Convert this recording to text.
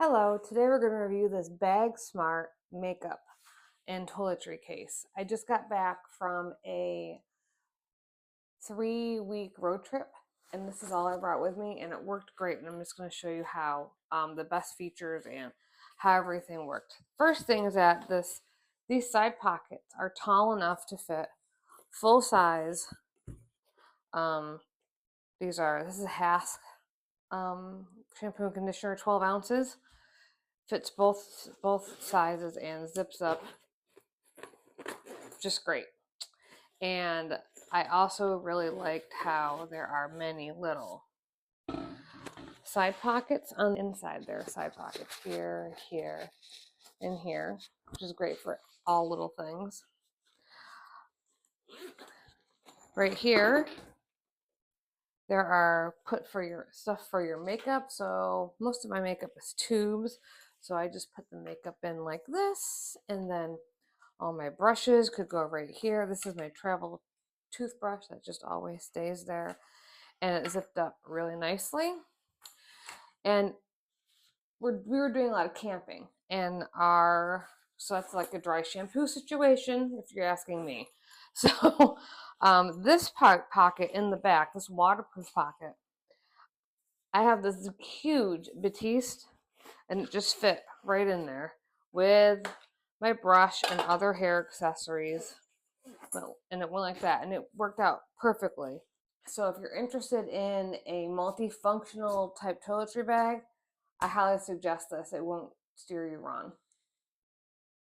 Hello, today we're going to review this BAGSMART makeup and toiletry case. I just got back from a 3-week road trip and this is all I brought with me and it worked great, and I'm just going to show you how the best features and how everything worked. First thing is that these side pockets are tall enough to fit full size. This is a Hask shampoo and conditioner, 12 ounces. Fits both sizes and zips up just great. And I also really liked how there are many little side pockets on the inside. There are side pockets here, here, and here, which is great for all little things. Right here, there are for your stuff for your makeup. So most of my makeup is tubes. So I just put the makeup in like this, and then all my brushes could go right here. This is my travel toothbrush that just always stays there, and it zipped up really nicely. And we were doing a lot of camping, and so that's like a dry shampoo situation, if you're asking me. So this pocket in the back, this waterproof pocket, I have this huge Batiste, and it just fit right in there with my brush and other hair accessories. And it went like that, and it worked out perfectly. So if you're interested in a multifunctional type toiletry bag, I highly suggest this. It won't steer you wrong.